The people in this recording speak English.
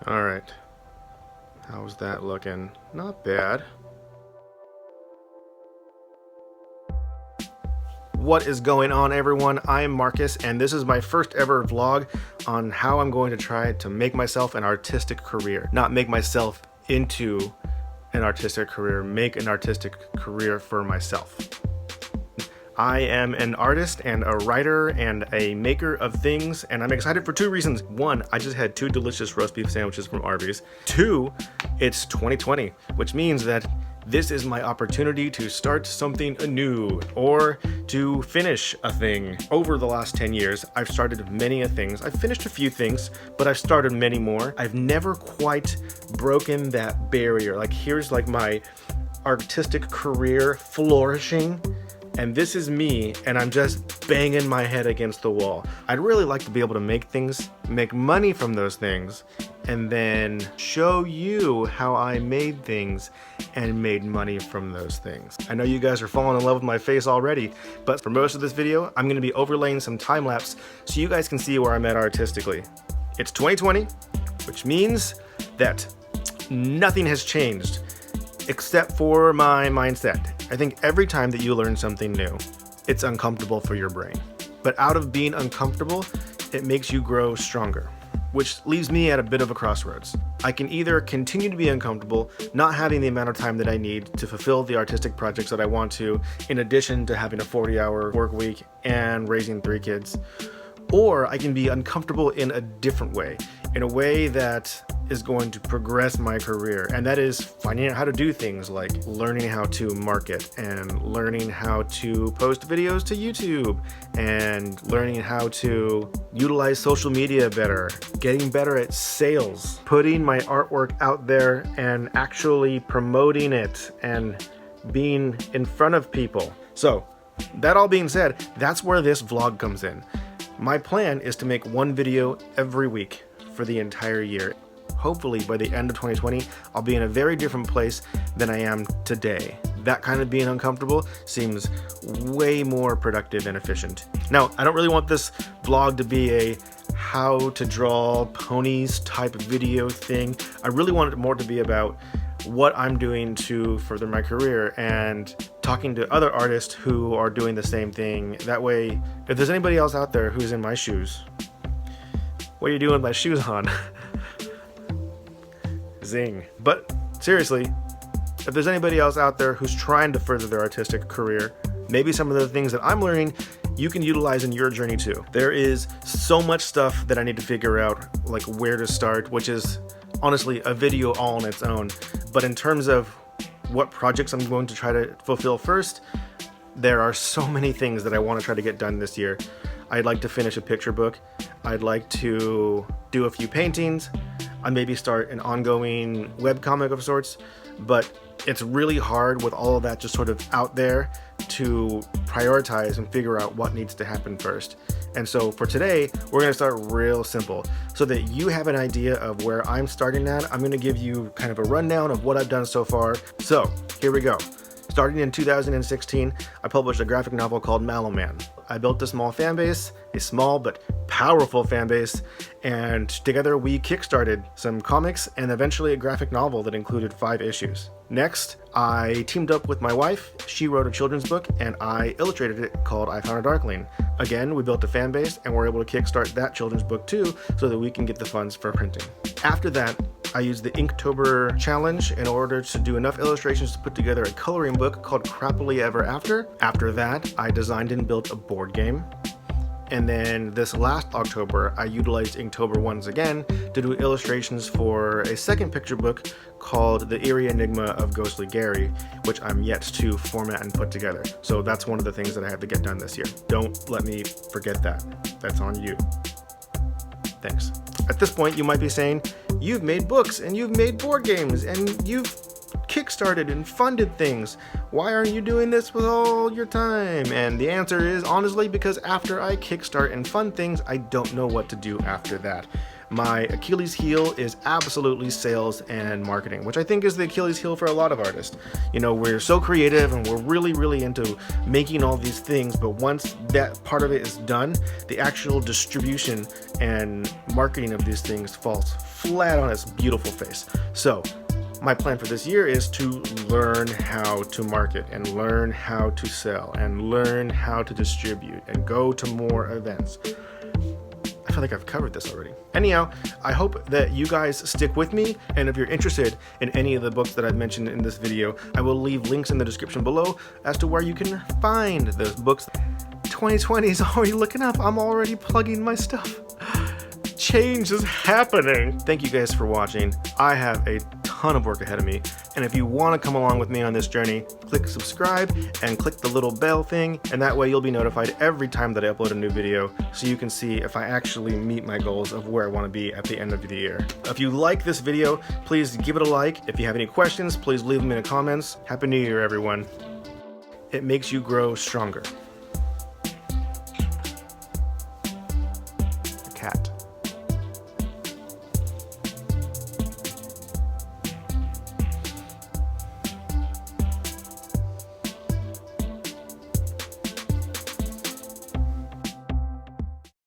Alright. How's that looking? Not bad. What is going on, everyone? I am Marcus, and this is my first ever vlog on how I'm going to try to make myself an artistic career. Not make myself into an artistic career, make an artistic career for myself. I am an artist and a writer and a maker of things, and I'm excited for two reasons. One, I just had 2 delicious roast beef sandwiches from Arby's. 2, it's 2020, which means that this is my opportunity to start something anew or to finish a thing. Over the last 10 years, I've started many things. I've finished a few things, but I've started many more. I've never quite broken that barrier. Like, here's like my artistic career flourishing. And this is me, and I'm just banging my head against the wall. I'd really like to be able to make things, make money from those things, and then show you how I made things and made money from those things. I know you guys are falling in love with my face already, but for most of this video, I'm gonna be overlaying some time lapse so you guys can see where I'm at artistically. It's 2020, which means that nothing has changed except for my mindset. I think every time that you learn something new, it's uncomfortable for your brain. But out of being uncomfortable, it makes you grow stronger, which leaves me at a bit of a crossroads. I can either continue to be uncomfortable, not having the amount of time that I need to fulfill the artistic projects that I want to, in addition to having a 40-hour work week and raising 3 kids, or I can be uncomfortable in a different way, in a way that is going to progress my career, and that is finding out how to do things like learning how to market and learning how to post videos to YouTube and learning how to utilize social media better, getting better at sales, putting my artwork out there and actually promoting it and being in front of people. So that all being said, that's where this vlog comes in. My plan is to make 1 video every week for the entire year. Hopefully by the end of 2020, I'll be in a very different place than I am today. That kind of being uncomfortable seems way more productive and efficient. Now, I don't really want this vlog to be a how to draw ponies type video thing. I really want it more to be about what I'm doing to further my career and talking to other artists who are doing the same thing. That way, if there's anybody else out there who's in my shoes, what are you doing with my shoes on? Zing. But seriously, if there's anybody else out there who's trying to further their artistic career, maybe some of the things that I'm learning you can utilize in your journey too. There is so much stuff that I need to figure out, like where to start, which is honestly a video all on its own. But in terms of what projects I'm going to try to fulfill first, there are so many things that I want to try to get done this year. I'd like to finish a picture book. I'd like to do a few paintings. I'd maybe start an ongoing webcomic of sorts, but it's really hard with all of that just sort of out there to prioritize and figure out what needs to happen first. And so for today, we're going to start real simple so that you have an idea of where I'm starting at. I'm going to give you kind of a rundown of what I've done so far. So here we go. Starting in 2016, I published a graphic novel called Mallow Man. I built a small fan base, a small but powerful fan base, and together we kickstarted some comics and eventually a graphic novel that included 5 issues. Next, I teamed up with my wife. She wrote a children's book and I illustrated it called I Found a Darkling. Again, we built a fan base and were able to kickstart that children's book too so that we can get the funds for printing. After that, I used the Inktober challenge in order to do enough illustrations to put together a coloring book called Crappily Ever After. After that, I designed and built a board game. And then this last October, I utilized Inktober once again to do illustrations for a second picture book called The Eerie Enigma of Ghostly Gary, which I'm yet to format and put together. So that's one of the things that I have to get done this year. Don't let me forget that. That's on you. Thanks. At this point, you might be saying, you've made books and you've made board games and you've kickstarted and funded things. Why aren't you doing this with all your time? And the answer is honestly because after I kickstart and fund things, I don't know what to do after that. My Achilles heel is absolutely sales and marketing, which I think is the Achilles heel for a lot of artists. You know, we're so creative and we're really into making all these things, but once that part of it is done, the actual distribution and marketing of these things falls flat on its beautiful face. So my plan for this year is to learn how to market and learn how to sell and learn how to distribute and go to more events. I feel like I've covered this already. Anyhow, I hope that you guys stick with me, and if you're interested in any of the books that I've mentioned in this video, I will leave links in the description below as to where you can find those books. 2020 is already looking up. I'm already plugging my stuff. Change is happening. Thank you guys for watching. I have a ton of work ahead of me, and if you want to come along with me on this journey, click subscribe and click the little bell thing, and that way you'll be notified every time that I upload a new video, so you can see if I actually meet my goals of where I want to be at the end of the year. If you like this video, please give it a like. If you have any questions, please leave them in the comments. Happy New Year, everyone. It makes you grow stronger.